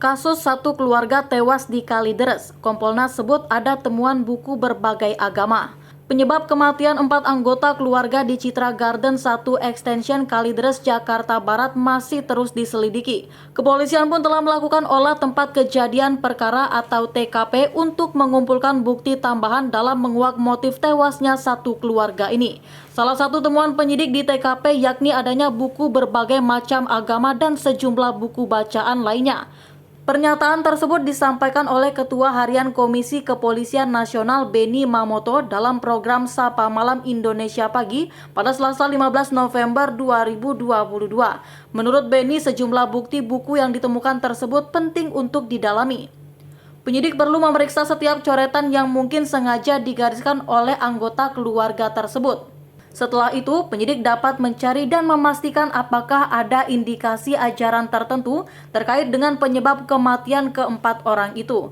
Kasus satu keluarga tewas di Kalideres, Kompolnas sebut ada temuan buku berbagai agama. Penyebab kematian 4 anggota keluarga di Citra Garden 1 Extension Kalideres, Jakarta Barat masih terus diselidiki. Kepolisian pun telah melakukan olah tempat kejadian perkara atau TKP untuk mengumpulkan bukti tambahan dalam menguak motif tewasnya satu keluarga ini. Salah satu temuan penyidik di TKP yakni adanya buku berbagai macam agama dan sejumlah buku bacaan lainnya. Pernyataan tersebut disampaikan oleh Ketua Harian Komisi Kepolisian Nasional Benny Mamoto dalam program Sapa Malam Indonesia Pagi pada Selasa 15 November 2022. Menurut Benny, sejumlah bukti buku yang ditemukan tersebut penting untuk didalami. Penyidik perlu memeriksa setiap coretan yang mungkin sengaja digariskan oleh anggota keluarga tersebut. Setelah itu, penyidik dapat mencari dan memastikan apakah ada indikasi ajaran tertentu terkait dengan penyebab kematian keempat orang itu.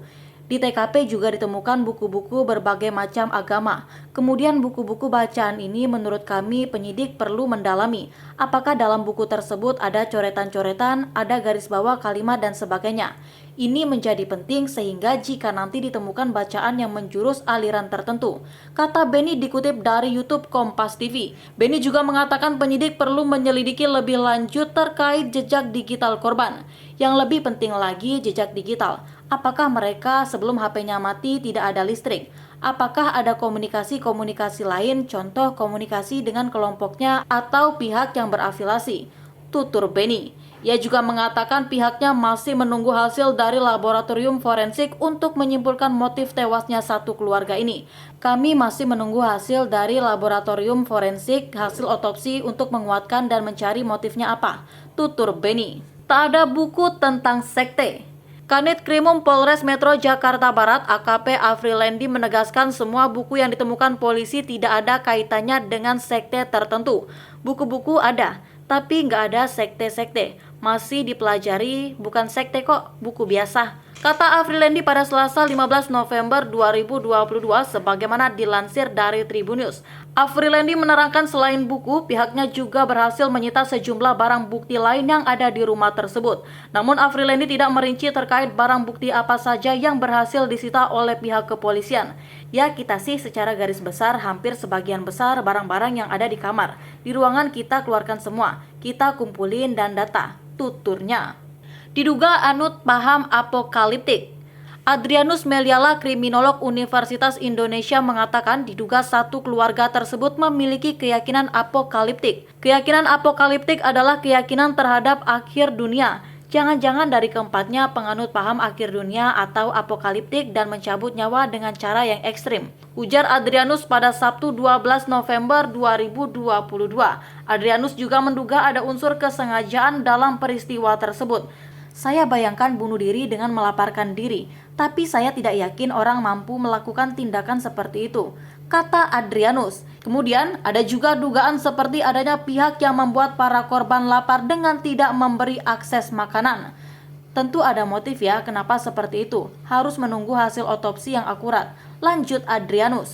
Di TKP juga ditemukan buku-buku berbagai macam agama. Kemudian buku-buku bacaan ini menurut kami penyidik perlu mendalami apakah dalam buku tersebut ada coretan-coretan, ada garis bawah kalimat dan sebagainya. Ini menjadi penting sehingga jika nanti ditemukan bacaan yang menjurus aliran tertentu. Kata Benny dikutip dari YouTube Kompas TV. Benny juga mengatakan penyidik perlu menyelidiki lebih lanjut terkait jejak digital korban. Yang lebih penting lagi jejak digital. Apakah mereka sebelum HP-nya mati tidak ada listrik? Apakah ada komunikasi-komunikasi lain, contoh komunikasi dengan kelompoknya atau pihak yang berafiliasi? Tutur Benny. Ia juga mengatakan pihaknya masih menunggu hasil dari laboratorium forensik untuk menyimpulkan motif tewasnya satu keluarga ini. Kami masih menunggu hasil dari laboratorium forensik, hasil otopsi untuk menguatkan dan mencari motifnya apa. Tutur Benny. Tak ada buku tentang sekte. Kanit Krimum Polres Metro Jakarta Barat AKP Afrilendi menegaskan semua buku yang ditemukan polisi tidak ada kaitannya dengan sekte tertentu. Buku-buku ada, tapi nggak ada sekte-sekte. Masih dipelajari, bukan sekte kok, buku biasa. Kata Afrilendi pada Selasa 15 November 2022 sebagaimana dilansir dari Tribunnews. Afrilendi menerangkan selain buku, pihaknya juga berhasil menyita sejumlah barang bukti lain yang ada di rumah tersebut. Namun Afrilendi tidak merinci terkait barang bukti apa saja yang berhasil disita oleh pihak kepolisian. Ya, kita sih secara garis besar hampir sebagian besar barang-barang yang ada di kamar. Di ruangan kita keluarkan semua, kita kumpulin dan data, tuturnya. Diduga anut paham apokaliptik. Adrianus Meliala, kriminolog Universitas Indonesia mengatakan diduga satu keluarga tersebut memiliki keyakinan apokaliptik. Keyakinan apokaliptik adalah keyakinan terhadap akhir dunia. Jangan-jangan dari keempatnya penganut paham akhir dunia atau apokaliptik dan mencabut nyawa dengan cara yang ekstrim. Ujar Adrianus pada Sabtu 12 November 2022. Adrianus juga menduga ada unsur kesengajaan dalam peristiwa tersebut. Saya bayangkan bunuh diri dengan melaparkan diri, tapi saya tidak yakin orang mampu melakukan tindakan seperti itu, kata Adrianus. Kemudian ada juga dugaan seperti adanya pihak yang membuat para korban lapar dengan tidak memberi akses makanan. Tentu ada motif ya kenapa seperti itu, harus menunggu hasil otopsi yang akurat, lanjut Adrianus.